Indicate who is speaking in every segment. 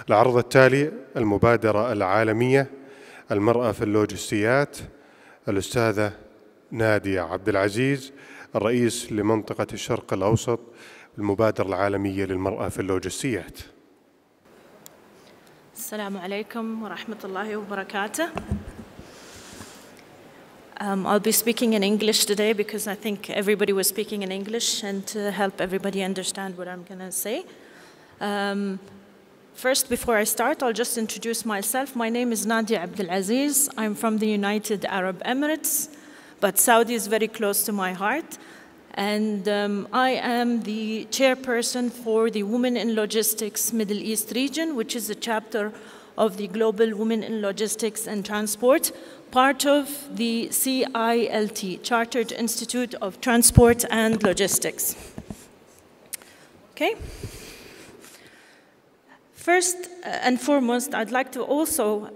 Speaker 1: العرض التالي المبادرة العالمية المرأة في اللوجستيات، الأستاذة نادية عبدالعزيز، الرئيس لمنطقة الشرق الأوسط، المبادرة العالمية للمرأة في اللوجستيات.
Speaker 2: السلام عليكم ورحمة الله وبركاته. I'll be speaking in English today because I think everybody was speaking in English, and to help everybody understand what I'm going to say. First, before I start, I'll just introduce myself. My name is Nadia Abdulaziz. I'm from the United Arab Emirates, but Saudi is very close to my heart. And I am the chairperson for the Women in Logistics Middle East region, which is a chapter of the Global Women in Logistics and Transport, part of the CILT, Chartered Institute of Transport and Logistics. Okay. First and foremost, I'd like to also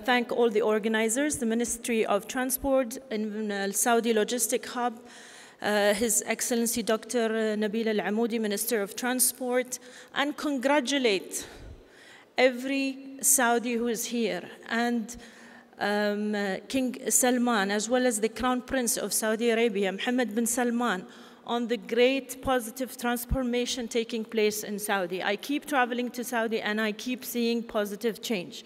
Speaker 2: thank all the organizers, the Ministry of Transport in Saudi Logistic Hub, His Excellency Dr. Nabil Al-Amoudi, Minister of Transport, and congratulate every Saudi who is here, and King Salman, as well as the Crown Prince of Saudi Arabia, Mohammed bin Salman, on the great positive transformation taking place in Saudi. I keep traveling to Saudi and I keep seeing positive change.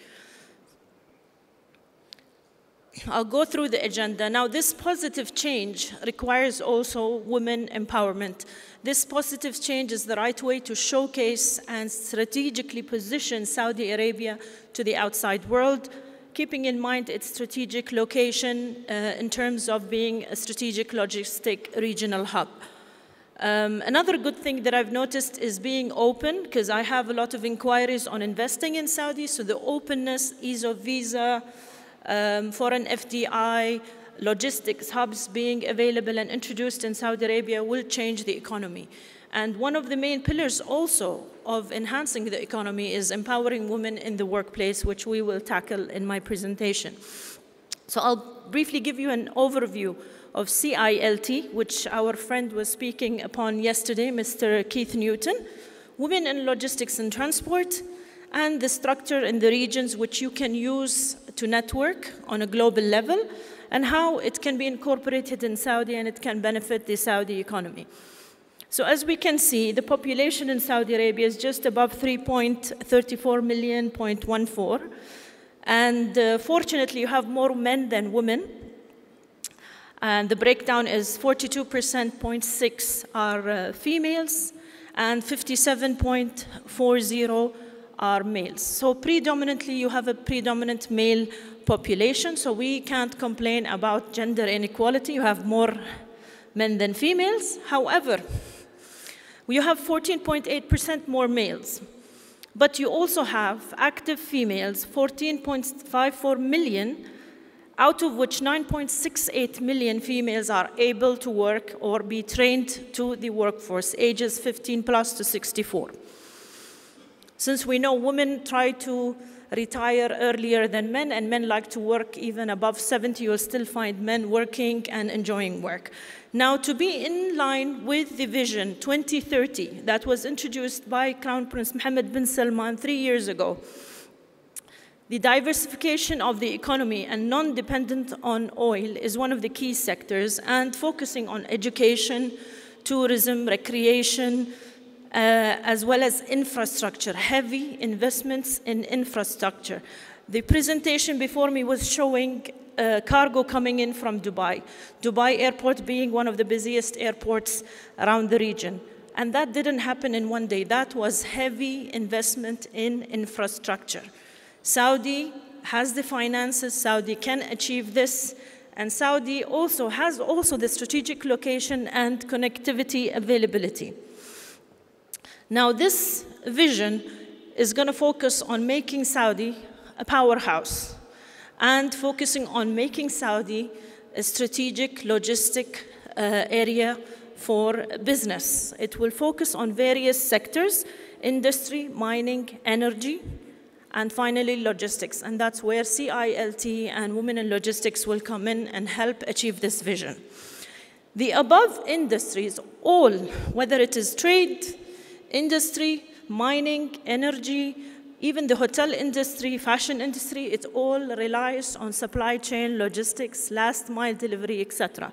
Speaker 2: I'll go through the agenda. Now, this positive change requires also women empowerment. This positive change is the right way to showcase and strategically position Saudi Arabia to the outside world, keeping in mind its strategic location in terms of being a strategic logistic regional hub. Another good thing that I've noticed is being open, because I have a lot of inquiries on investing in Saudi, so the openness, ease of visa, foreign FDI, logistics hubs being available and introduced in Saudi Arabia will change the economy. And one of the main pillars also of enhancing the economy is empowering women in the workplace, which we will tackle in my presentation. So I'll briefly give you an overview of CILT, which our friend was speaking upon yesterday, Mr. Keith Newton, Women in Logistics and Transport, and the structure in the regions which you can use to network on a global level, and how it can be incorporated in Saudi and it can benefit the Saudi economy. So as we can see, the population in Saudi Arabia is just above 3.34 million, 0.14. And fortunately, you have more men than women. And the breakdown is 42%, 0.6 are females, and 57.40 are males. So predominantly, you have a predominant male population, so we can't complain about gender inequality. You have more men than females. However, you have 14.8% more males, but you also have active females, 14.54 million, out of which 9.68 million females are able to work or be trained to the workforce, ages 15 plus to 64. Since we know women try to retire earlier than men, and men like to work even above 70, you'll still find men working and enjoying work. Now, to be in line with the vision 2030 that was introduced by Crown Prince Mohammed bin Salman 3 years ago, the diversification of the economy and non-dependent on oil is one of the key sectors, and focusing on education, tourism, recreation, as well as infrastructure, heavy investments in infrastructure. The presentation before me was showing cargo coming in from Dubai. Dubai airport being one of the busiest airports around the region. And that didn't happen in one day. That was heavy investment in infrastructure. Saudi has the finances, Saudi can achieve this, and Saudi also has the strategic location and connectivity availability. Now, this vision is going to focus on making Saudi a powerhouse and focusing on making Saudi a strategic logistic area for business. It will focus on various sectors: industry, mining, energy, and finally logistics. And that's where CILT and Women in Logistics will come in and help achieve this vision. The above industries, all, whether it is trade, industry, mining, energy, Even the hotel industry, fashion industry, it all relies on supply chain, logistics, last mile delivery, etc.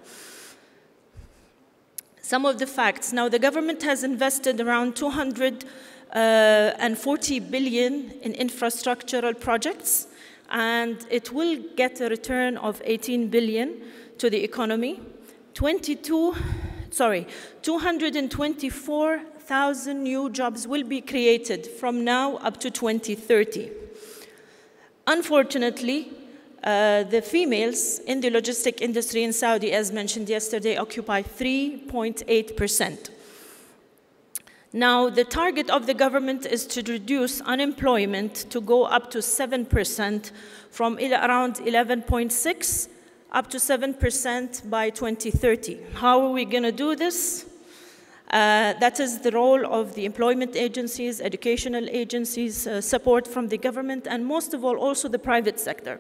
Speaker 2: Some of the facts. Now, the government has invested around 240 billion in infrastructural projects, and it will get a return of 18 billion to the economy. 224,000 new jobs will be created from now up to 2030. Unfortunately, the females in the logistic industry in Saudi, as mentioned yesterday, occupy 3.8%. Now, the target of the government is to reduce unemployment to go up to 7% from around 11.6 up to 7% by 2030. How are we going to do this? That is the role of the employment agencies, educational agencies, support from the government, and most of all, also the private sector.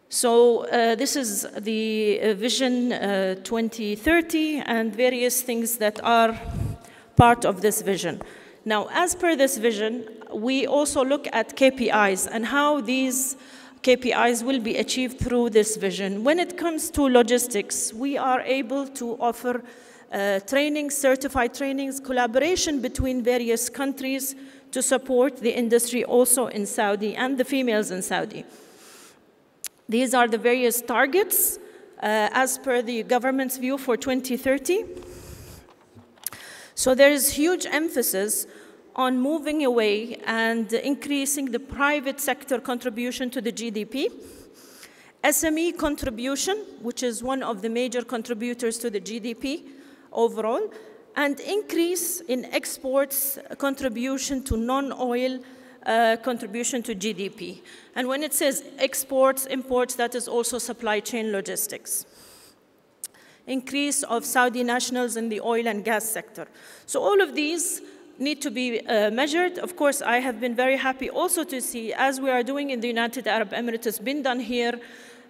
Speaker 2: So this is the Vision 2030 and various things that are part of this vision. Now, as per this vision, we also look at KPIs and how these KPIs will be achieved through this vision. When it comes to logistics, we are able to offer trainings, certified trainings, collaboration between various countries to support the industry also in Saudi and the females in Saudi. These are the various targets as per the government's view for 2030. So there is huge emphasis on moving away and increasing the private sector contribution to the GDP, SME contribution, which is one of the major contributors to the GDP overall, and increase in exports contribution to non-oil contribution to GDP. And when it says exports, imports, that is also supply chain logistics. Increase of Saudi nationals in the oil and gas sector. So all of these need to be measured. Of course, I have been very happy also to see, as we are doing in the United Arab Emirates, it's been done here,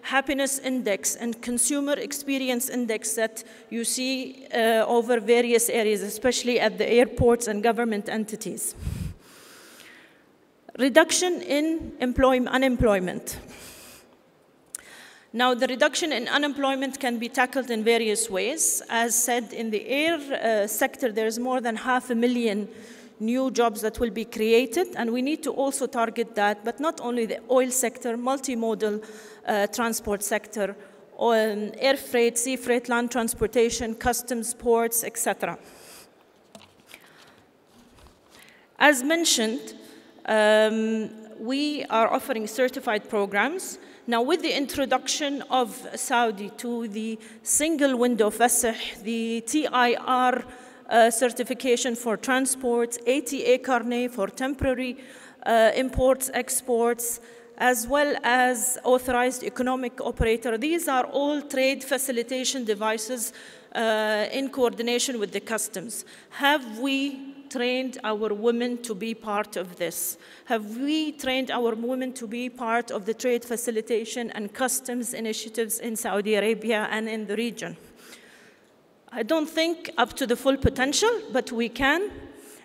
Speaker 2: happiness index and consumer experience index that you see over various areas, especially at the airports and government entities. Reduction in unemployment. Now, the reduction in unemployment can be tackled in various ways. As said, in the air sector, there's more than 500,000 new jobs that will be created, and we need to also target that, but not only the oil sector, multimodal transport sector, air freight, sea freight, land transportation, customs, ports, etc. As mentioned, we are offering certified programs. Now, with the introduction of Saudi to the single window fasih, the TIR certification for transport, ATA carnet for temporary imports, exports, as well as authorized economic operator, these are all trade facilitation devices in coordination with the customs. Have we trained our women to be part of this? Have we trained our women to be part of the trade facilitation and customs initiatives in Saudi Arabia and in the region? I don't think up to the full potential, but we can.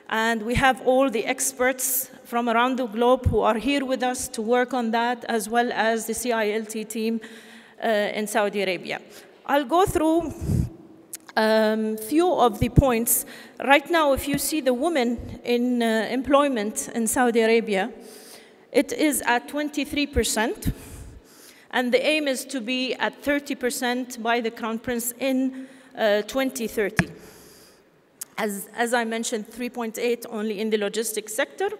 Speaker 2: And we have all the experts from around the globe who are here with us to work on that, as well as the CILT team in Saudi Arabia. I'll go through few of the points. Right now, if you see the women in employment in Saudi Arabia, it is at 23%, and the aim is to be at 30% by the Crown Prince in 2030. As I mentioned, 3.8 only in the logistics sector.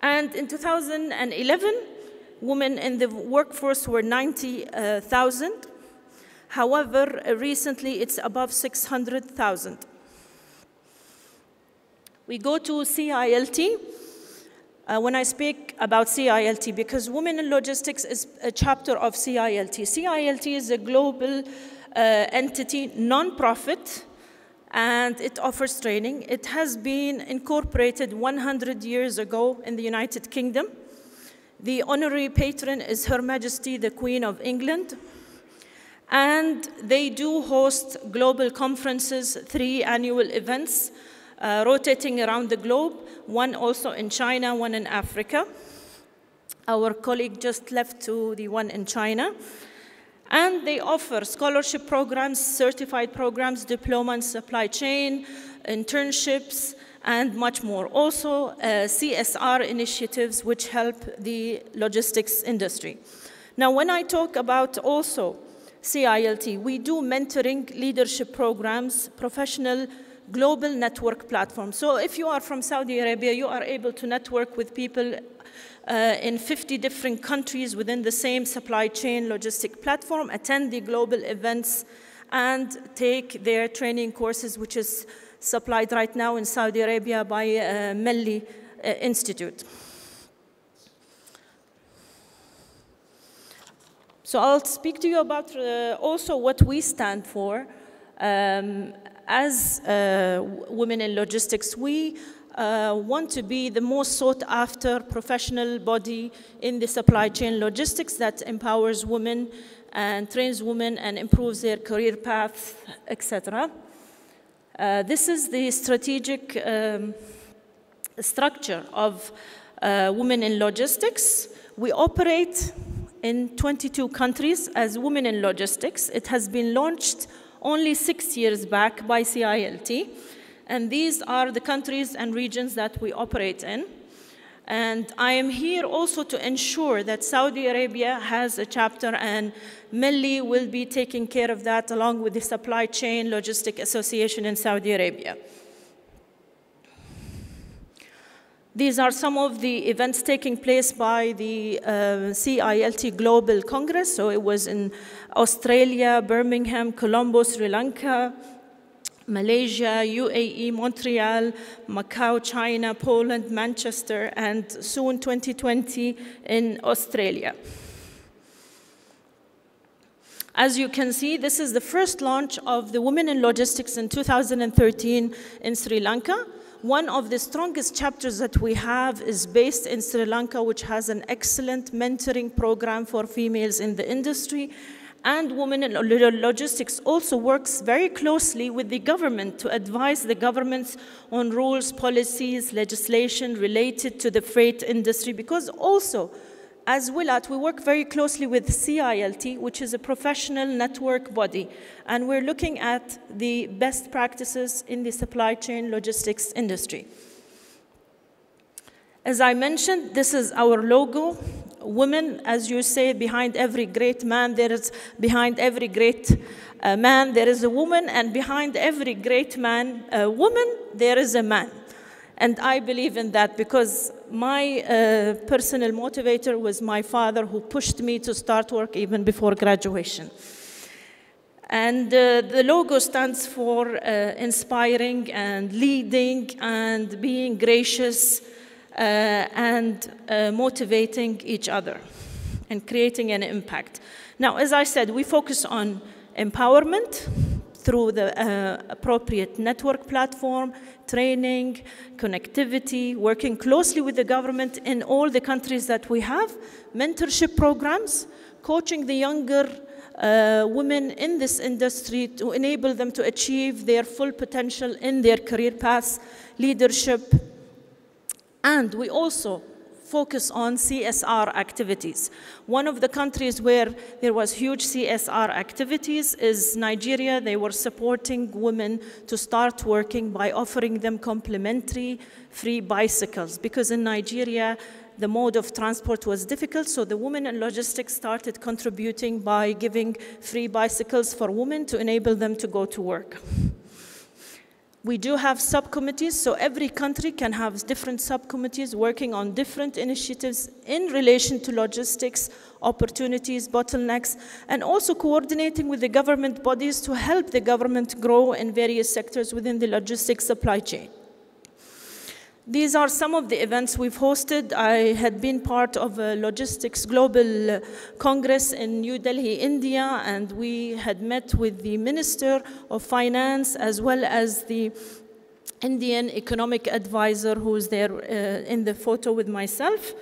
Speaker 2: And in 2011, women in the workforce were 90,000. However, recently it's above 600,000. We go to CILT. When I speak about CILT, because Women in Logistics is a chapter of CILT. CILT is a global entity, non-profit, and it offers training. It has been incorporated 100 years ago in the United Kingdom. The honorary patron is Her Majesty the Queen of England. And they do host global conferences, 3 annual events rotating around the globe, one also in China, one in Africa. Our colleague just left to the one in China. And they offer scholarship programs, certified programs, diploma in supply chain, internships, and much more. Also, CSR initiatives which help the logistics industry. Now, when I talk about also CILT, we do mentoring, leadership programs, professional global network platforms. So if you are from Saudi Arabia, you are able to network with people in 50 different countries within the same supply chain logistic platform, attend the global events, and take their training courses, which is supplied right now in Saudi Arabia by Melli Institute. So I'll speak to you about also what we stand for. As women in logistics, we want to be the most sought after professional body in the supply chain logistics that empowers women and trains women and improves their career paths, etc. This is the strategic structure of women in logistics. We operate in 22 countries as women in logistics. It has been launched only 6 years back by CILT. And these are the countries and regions that we operate in. And I am here also to ensure that Saudi Arabia has a chapter, and Melli will be taking care of that along with the Supply Chain Logistic Association in Saudi Arabia. These are some of the events taking place by the CILT Global Congress. So it was in Australia, Birmingham, Colombo, Sri Lanka, Malaysia, UAE, Montreal, Macau, China, Poland, Manchester, and soon 2020 in Australia. As you can see, this is the first launch of the Women in Logistics in 2013 in Sri Lanka. One of the strongest chapters that we have is based in Sri Lanka, which has an excellent mentoring program for females in the industry. And Women in Logistics also works very closely with the government to advise the governments on rules, policies, legislation related to the freight industry, because also, as WiLAT, we work very closely with CILT, which is a professional network body, and we're looking at the best practices in the supply chain logistics industry. As I mentioned, this is our logo. Women, as you say, behind every great man, there is behind every great man, there is a woman, and behind every great man, woman, there is a man. And I believe in that because my personal motivator was my father, who pushed me to start work even before graduation. And the logo stands for inspiring and leading and being gracious and motivating each other and creating an impact. Now, as I said, we focus on empowerment through the appropriate network platform, training, connectivity, working closely with the government in all the countries that we have, mentorship programs, coaching the younger women in this industry to enable them to achieve their full potential in their career paths, leadership. And we also focus on CSR activities. One of the countries where there was huge CSR activities is Nigeria. They were supporting women to start working by offering them complimentary free bicycles, because in Nigeria, the mode of transport was difficult, so the Women in Logistics started contributing by giving free bicycles for women to enable them to go to work. We do have subcommittees, so every country can have different subcommittees working on different initiatives in relation to logistics, opportunities, bottlenecks, and also coordinating with the government bodies to help the government grow in various sectors within the logistics supply chain. These are some of the events we've hosted. I had been part of a Logistics Global Congress in New Delhi, India, and we had met with the Minister of Finance as well as the Indian Economic Advisor, who's there in the photo with myself.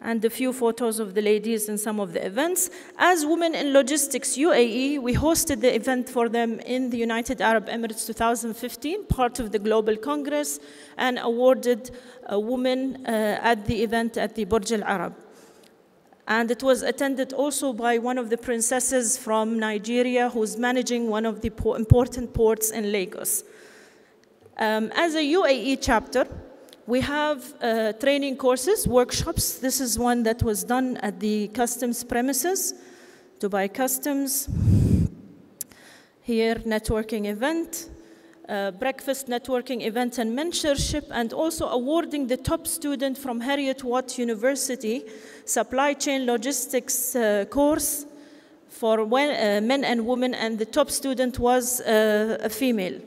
Speaker 2: and a few photos of the ladies in some of the events. As Women in Logistics UAE, we hosted the event for them in the United Arab Emirates 2015, part of the Global Congress, and awarded a woman at the event at the Burj Al Arab. And it was attended also by one of the princesses from Nigeria who's managing one of the important ports in Lagos. As a UAE chapter, we have training courses, workshops. This is one that was done at the customs premises, Dubai Customs. Here, networking event, breakfast networking event and mentorship, and also awarding the top student from Heriot-Watt University, supply chain logistics course for men and women, and the top student was a female.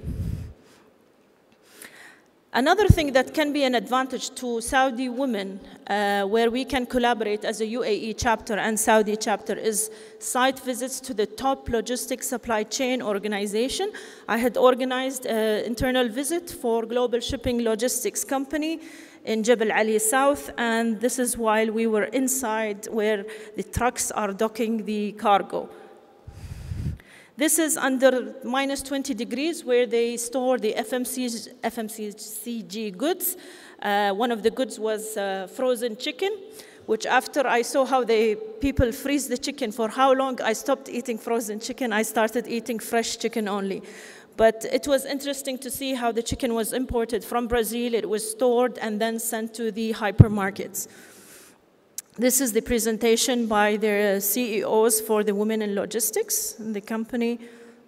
Speaker 2: Another thing that can be an advantage to Saudi women, where we can collaborate as a UAE chapter and Saudi chapter, is site visits to the top logistics supply chain organization. I had organized an internal visit for Global Shipping Logistics Company in Jebel Ali South, and this is while we were inside where the trucks are docking the cargo. This is under minus 20 degrees where they store the FMCG goods. One of the goods was frozen chicken, which after I saw how people freeze the chicken for how long, I stopped eating frozen chicken. I started eating fresh chicken only. But it was interesting to see how the chicken was imported from Brazil. It was stored and then sent to the hypermarkets. This is the presentation by their CEOs for the Women in Logistics in the company.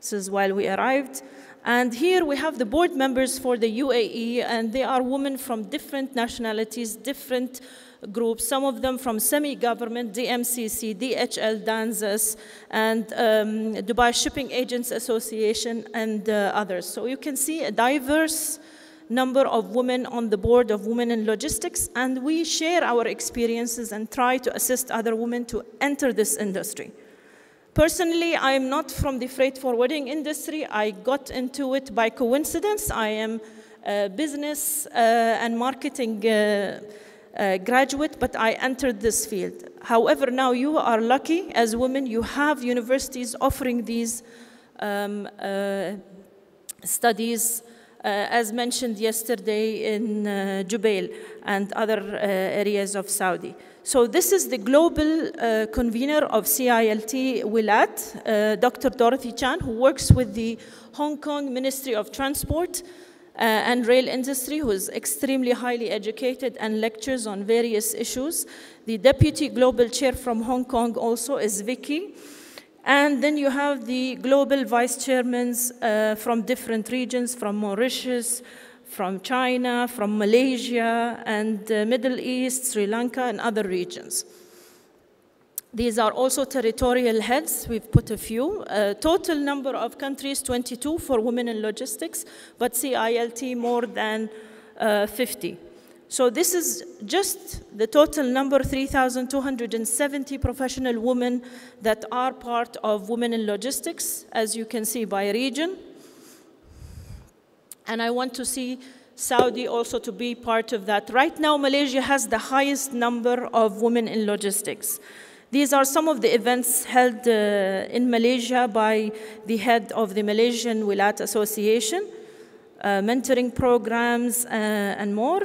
Speaker 2: This is while we arrived. And here we have the board members for the UAE, and they are women from different nationalities, different groups, some of them from semi-government, DMCC, DHL, Danzas, and Dubai Shipping Agents Association, and others. So you can see a diverse number of women on the board of Women in Logistics, and we share our experiences and try to assist other women to enter this industry. Personally, I am not from the freight forwarding industry. I got into it by coincidence. I am a business and marketing graduate, but I entered this field. However, now you are lucky as women. You have universities offering these studies, as mentioned yesterday in Jubail and other areas of Saudi. So this is the global convener of CILT WiLAT, Dr. Dorothy Chan, who works with the Hong Kong Ministry of Transport and Rail Industry, who is extremely highly educated and lectures on various issues. The Deputy Global Chair from Hong Kong also is Vicky. And then you have the global vice chairmen from different regions, from Mauritius, from China, from Malaysia, and Middle East, Sri Lanka, and other regions. These are also territorial heads. We've put a few. Total number of countries, 22 for women in logistics, but CILT more than 50. So this is just the total number, 3,270 professional women that are part of Women in Logistics, as you can see by region. And I want to see Saudi also to be part of that. Right now, Malaysia has the highest number of women in logistics. These are some of the events held in Malaysia by the head of the Malaysian WiLAT Association, mentoring programs and more.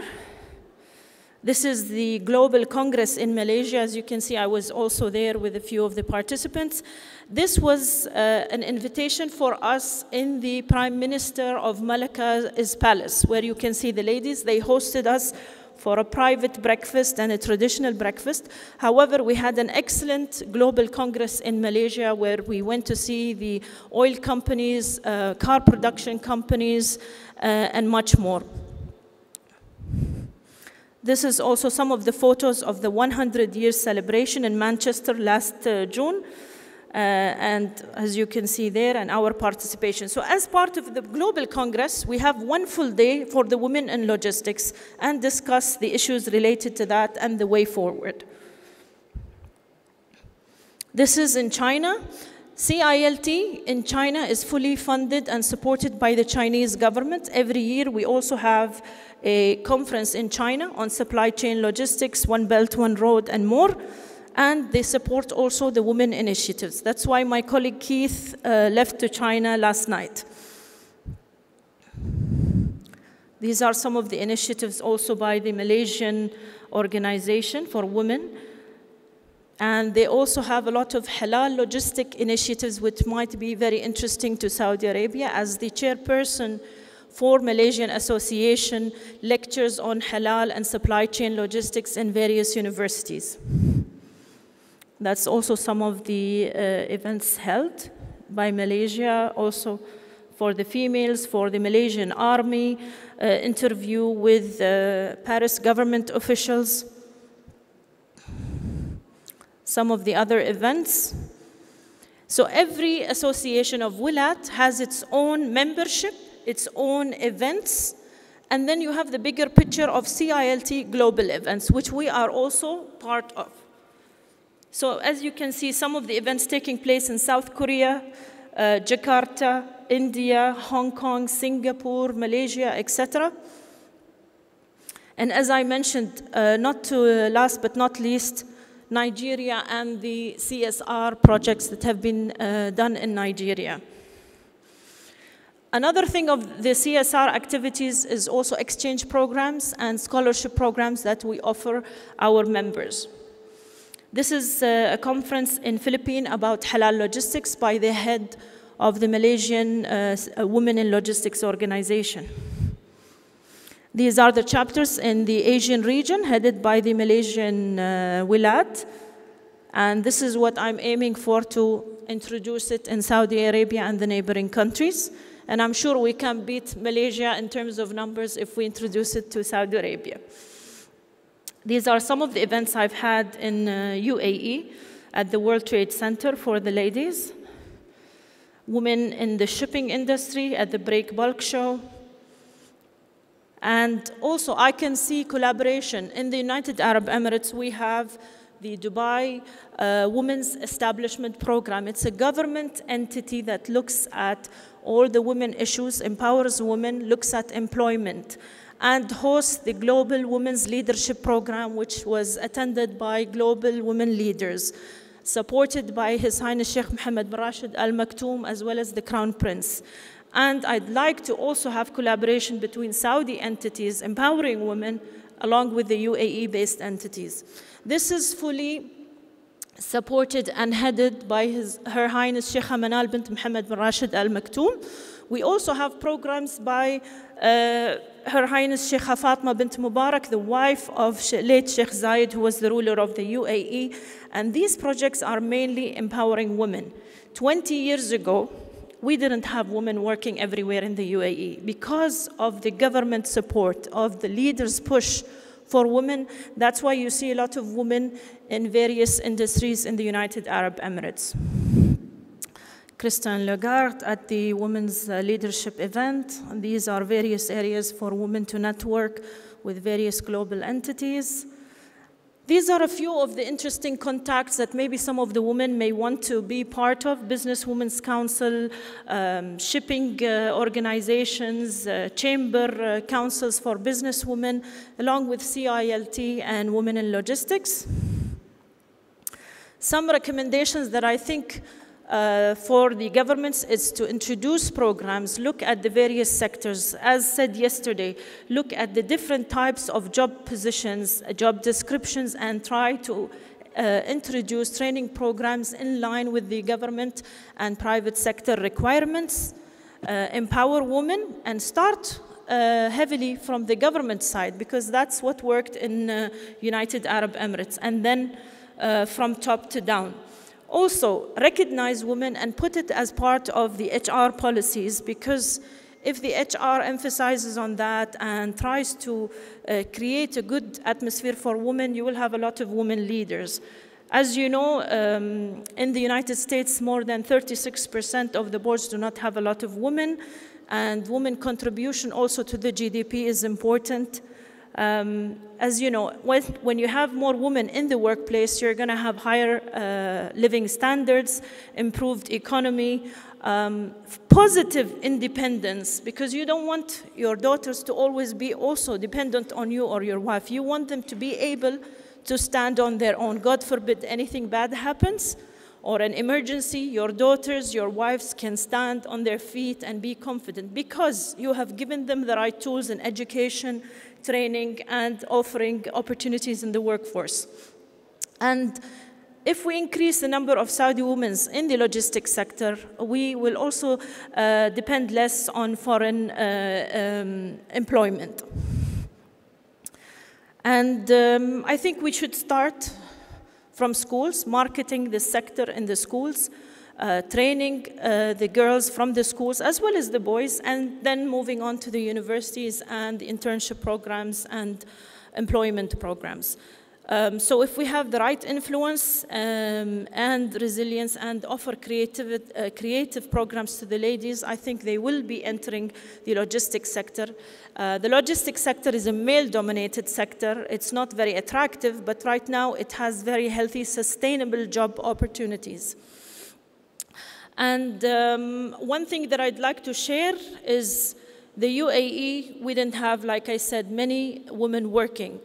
Speaker 2: This is the Global Congress in Malaysia. As you can see, I was also there with a few of the participants. This was an invitation for us in the Prime Minister of Malacca's palace, where you can see the ladies. They hosted us for a private breakfast and a traditional breakfast. However, we had an excellent global congress in Malaysia where we went to see the oil companies, car production companies, and much more. This is also some of the photos of the 100-year celebration in Manchester last June. And as you can see there, and our participation. So as part of the Global Congress, we have one full day for the women in logistics and discuss the issues related to that and the way forward. This is in China. CILT in China is fully funded and supported by the Chinese government. Every year we also have a conference in China on supply chain logistics, One Belt, One Road, and more. And they support also the women initiatives. That's why my colleague Keith left to China last night. These are some of the initiatives also by the Malaysian Organization for Women. And they also have a lot of halal logistic initiatives which might be very interesting to Saudi Arabia. As the chairperson for Malaysian Association, lectures on halal and supply chain logistics in various universities. That's also some of the events held by Malaysia, also for the females, for the Malaysian Army, interview with Paris government officials. Some of the other events. So every association of WiLAT has its own membership, its own events, and then you have the bigger picture of CILT global events, which we are also part of. So as you can see, some of the events taking place in South Korea, Jakarta, India, Hong Kong, Singapore, Malaysia, etc. And as I mentioned, last but not least, Nigeria and the CSR projects that have been done in Nigeria. Another thing of the CSR activities is also exchange programs and scholarship programs that we offer our members. This is a conference in Philippines about halal logistics by the head of the Malaysian Women in Logistics Organization. These are the chapters in the Asian region headed by the Malaysian WiLAT. And this is what I'm aiming for, to introduce it in Saudi Arabia and the neighboring countries. And I'm sure we can beat Malaysia in terms of numbers if we introduce it to Saudi Arabia. These are some of the events I've had in UAE at the World Trade Center for the ladies. Women in the shipping industry at the Break Bulk Show. And also, I can see collaboration. In the United Arab Emirates, we have the Dubai Women's Establishment Program. It's a government entity that looks at all the women issues, empowers women, looks at employment, and hosts the Global Women's Leadership Program, which was attended by global women leaders, supported by His Highness Sheikh Mohammed bin Rashid Al Maktoum, as well as the Crown Prince. And I'd like to also have collaboration between Saudi entities empowering women along with the UAE-based entities. This is fully supported and headed by Her Highness Sheikha Manal bint Mohammed bin Rashid Al Maktoum. We also have programs by Her Highness Sheikha Fatma bint Mubarak, the wife of late Sheikh Zayed, who was the ruler of the UAE. And these projects are mainly empowering women. 20 years ago, we didn't have women working everywhere in the UAE. Because of the government support, of the leaders' push for women, that's why you see a lot of women in various industries in the United Arab Emirates. Christine Lagarde at the Women's Leadership event. And these are various areas for women to network with various global entities. These are a few of the interesting contacts that maybe some of the women may want to be part of: Business Women's Council, shipping organizations, chamber councils for business women, along with CILT and Women in Logistics. Some recommendations that I think for the governments is to introduce programs, look at the various sectors. As said yesterday, look at the different types of job positions, job descriptions, and try to introduce training programs in line with the government and private sector requirements. Empower women and start heavily from the government side, because that's what worked in United Arab Emirates, and then from top to down. Also, recognize women and put it as part of the HR policies, because if the HR emphasizes on that and tries to create a good atmosphere for women, you will have a lot of women leaders. As you know, in the United States, more than 36% of the boards do not have a lot of women, and women contribution also to the GDP is important. As you know, when you have more women in the workplace, you're going to have higher living standards, improved economy, positive independence, because you don't want your daughters to always be also dependent on you or your wife. You want them to be able to stand on their own. God forbid anything bad happens or an emergency, your daughters, your wives can stand on their feet and be confident because you have given them the right tools in education, training, and offering opportunities in the workforce. And if we increase the number of Saudi women in the logistics sector, we will also depend less on foreign employment. And I think we should start from schools, marketing the sector in the schools, training the girls from the schools as well as the boys, and then moving on to the universities and internship programs and employment programs. So if we have the right influence and resilience and offer creative programs to the ladies, I think they will be entering the logistics sector. The logistics sector is a male-dominated sector. It's not very attractive, but right now it has very healthy, sustainable job opportunities. And one thing that I'd like to share is the UAE, we didn't have, like I said, many women working.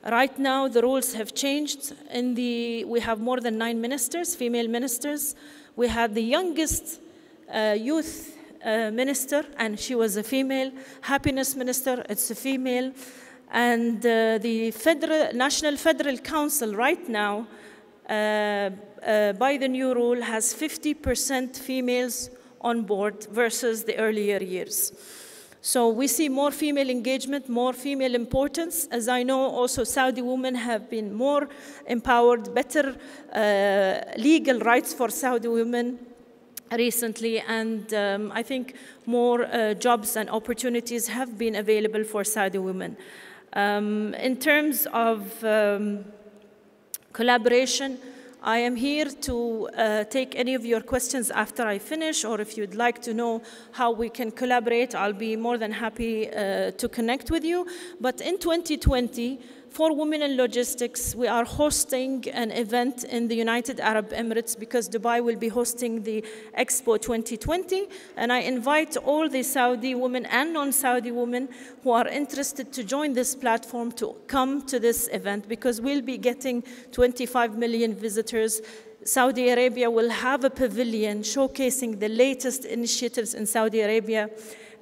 Speaker 2: Right now, the rules have changed. We have more than 9 ministers, female ministers. We had the youngest youth minister, and she was a female. Happiness minister, it's a female. And the National Federal Council right now, by the new rule, has 50% females on board versus the earlier years. So we see more female engagement, more female importance. As I know, also Saudi women have been more empowered, better legal rights for Saudi women recently, and I think more jobs and opportunities have been available for Saudi women. In terms of collaboration, I am here to take any of your questions after I finish, or if you'd like to know how we can collaborate, I'll be more than happy to connect with you. But in 2020, for Women in Logistics, we are hosting an event in the United Arab Emirates because Dubai will be hosting the Expo 2020. And I invite all the Saudi women and non-Saudi women who are interested to join this platform to come to this event because we'll be getting 25 million visitors. Saudi Arabia will have a pavilion showcasing the latest initiatives in Saudi Arabia.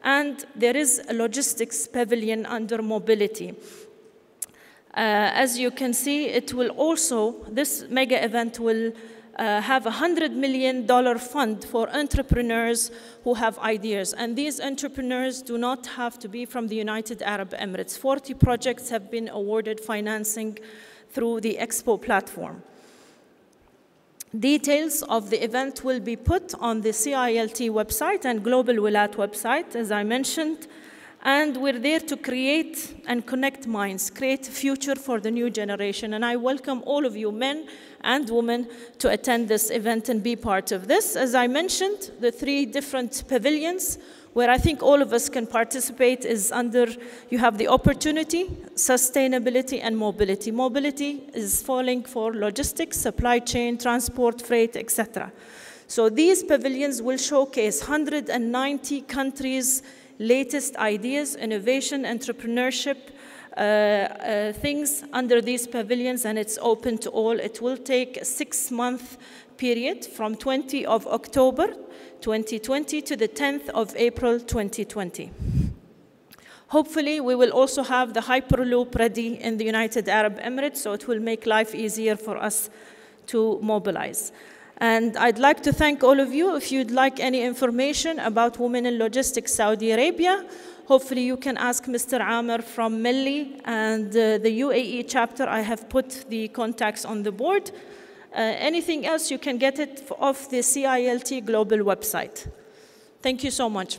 Speaker 2: And there is a logistics pavilion under mobility. As you can see, it will also, this mega event will have a $100 million fund for entrepreneurs who have ideas. And these entrepreneurs do not have to be from the United Arab Emirates. 40 projects have been awarded financing through the Expo platform. Details of the event will be put on the CILT website and Global WiLAT website, as I mentioned. And we're there to create and connect minds, create a future for the new generation. And I welcome all of you, men and women, to attend this event and be part of this. As I mentioned, the 3 different pavilions where I think all of us can participate is under, you have the opportunity, sustainability, and mobility. Mobility is falling for logistics, supply chain, transport, freight, etc. So these pavilions will showcase 190 countries' latest ideas, innovation, entrepreneurship, things under these pavilions, and it's open to all. It will take a 6-month period from 20 of October 2020 to the 10th of April 2020. Hopefully, we will also have the Hyperloop ready in the United Arab Emirates, so it will make life easier for us to mobilize. And I'd like to thank all of you. If you'd like any information about Women in Logistics Saudi Arabia, hopefully you can ask Mr. Amr from Melli and the UAE chapter. I have put the contacts on the board. Anything else, you can get it off the CILT Global website. Thank you so much.